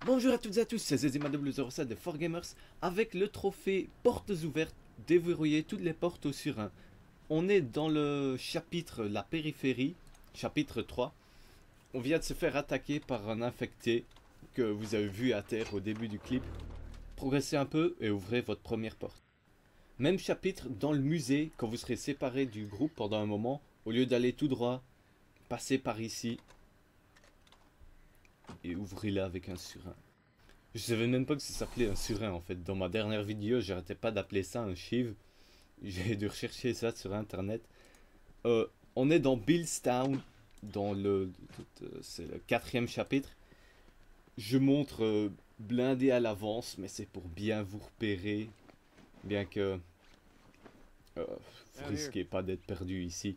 Bonjour à toutes et à tous, c'est Zezima007 de 4Gamers avec le trophée Portes ouvertes, déverrouiller toutes les portes au surin. On est dans le chapitre La périphérie, chapitre 3. On vient de se faire attaquer par un infecté que vous avez vu à terre au début du clip. Progressez un peu et ouvrez votre première porte. Même chapitre dans le musée quand vous serez séparés du groupe pendant un moment. Au lieu d'aller tout droit, passez par ici et ouvrez-la avec un surin. Je savais même pas que ça s'appelait un surin en fait. Dans ma dernière vidéo, j'arrêtais pas d'appeler ça un chive. J'ai dû rechercher ça sur internet. On est dans Billstown, c'est le 4e chapitre. Je montre blindé à l'avance, mais c'est pour bien vous repérer, bien que vous risquez pas d'être perdu ici.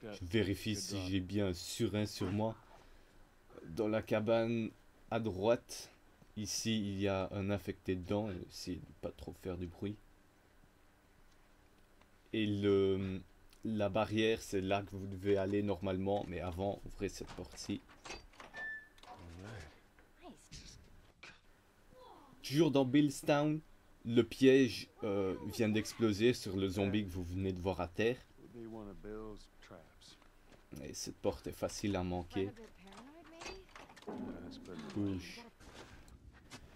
Je vérifie si j'ai bien un surin sur moi. Dans la cabane à droite, ici il y a un infecté dedans, essayez de ne pas trop faire du bruit. Et la barrière, c'est là que vous devez aller normalement, mais avant, ouvrez cette porte-ci. Toujours dans Billstown, le piège vient d'exploser sur le zombie que vous venez de voir à terre. Et cette porte est facile à manquer. Bouge.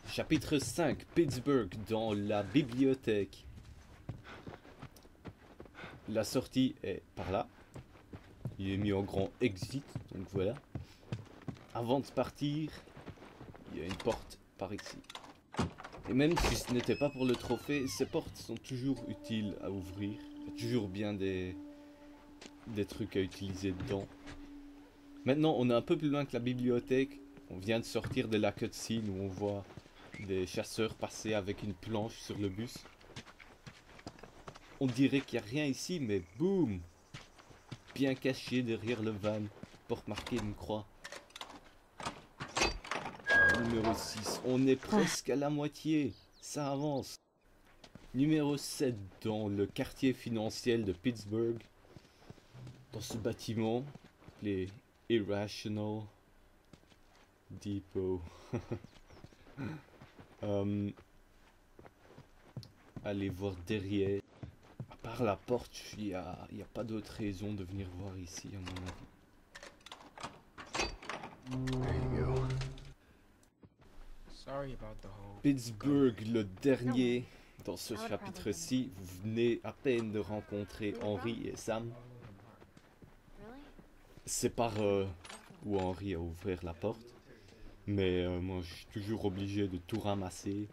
Chapitre 5, Pittsburgh, dans la bibliothèque. La sortie est par là. Il est mis en grand exit, donc voilà. Avant de partir, il y a une porte par ici. Et même si ce n'était pas pour le trophée, ces portes sont toujours utiles à ouvrir. Il y a toujours bien des trucs à utiliser dedans. Maintenant, on est un peu plus loin que la bibliothèque. On vient de sortir de la cutscene où on voit des chasseurs passer avec une planche sur le bus. On dirait qu'il n'y a rien ici, mais boum! Bien caché derrière le van, porte marquée d'une croix. Numéro 6, on est presque à la moitié, ça avance. Numéro 7, dans le quartier financier de Pittsburgh. Dans ce bâtiment, les Irrational Depot. Allez voir derrière. À part la porte, il n'y a pas d'autre raison de venir voir ici, à mon avis. Pittsburgh, le dernier. Dans ce chapitre-ci, vous venez à peine de rencontrer Henry et Sam. C'est par où Henry a ouvert la porte. Mais moi, je suis toujours obligé de tout ramasser.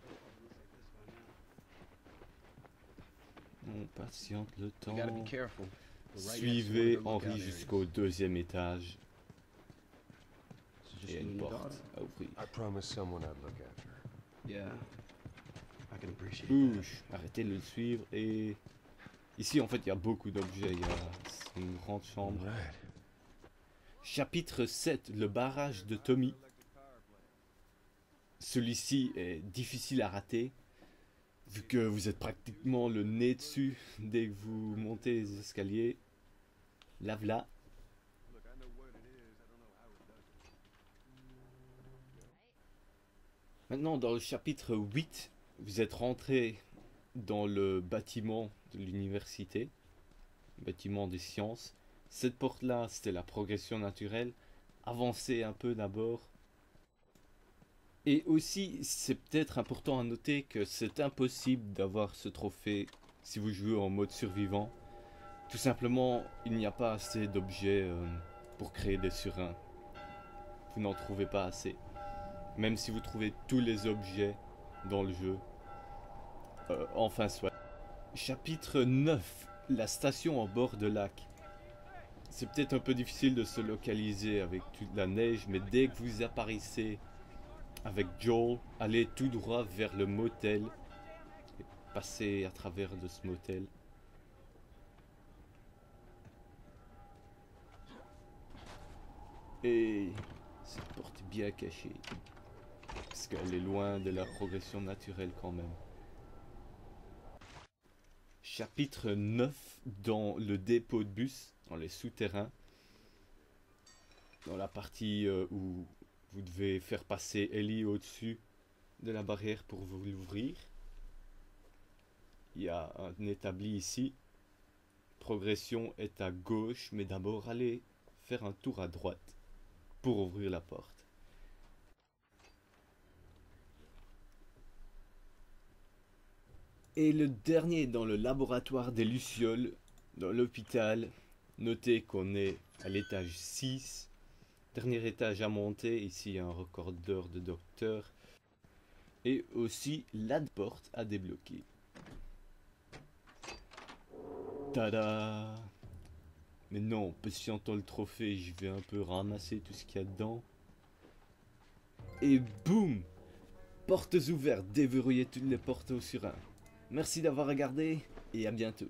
On patiente le temps. Suivez Henry jusqu'au 2e étage. Il y a une porte à ouvrir. Bouge, arrêtez de le suivre. Et ici, en fait, il y a beaucoup d'objets. C'est une grande chambre. Chapitre 7, le barrage de Tommy. Celui-ci est difficile à rater, vu que vous êtes pratiquement le nez dessus dès que vous montez les escaliers. La voilà. Maintenant, dans le chapitre 8, vous êtes rentré dans le bâtiment de l'université, bâtiment des sciences. Cette porte-là, c'était la progression naturelle. Avancez un peu d'abord. Et aussi, c'est peut-être important à noter que c'est impossible d'avoir ce trophée si vous jouez en mode survivant. Tout simplement, il n'y a pas assez d'objets pour créer des surins. Vous n'en trouvez pas assez. Même si vous trouvez tous les objets dans le jeu. Enfin soit. Chapitre 9. La station en bord de lac. C'est peut-être un peu difficile de se localiser avec toute la neige, mais dès que vous apparaissez avec Joel, allez tout droit vers le motel. Et passez à travers de ce motel. Et cette porte est bien cachée. Parce qu'elle est loin de la progression naturelle quand même. Chapitre 9, dans le dépôt de bus, dans les souterrains. Dans la partie où vous devez faire passer Ellie au-dessus de la barrière pour vous l'ouvrir. Il y a un établi ici. Progression est à gauche, mais d'abord allez faire un tour à droite pour ouvrir la porte. Et le dernier dans le laboratoire des Lucioles, dans l'hôpital. Notez qu'on est à l'étage 6. Dernier étage à monter. Ici, il y a un recordeur de docteur. Et aussi la porte à débloquer. Tada! Mais non, patientons le trophée, je vais un peu ramasser tout ce qu'il y a dedans. Et boum! Portes ouvertes, déverrouillez toutes les portes au surin. Merci d'avoir regardé et à bientôt.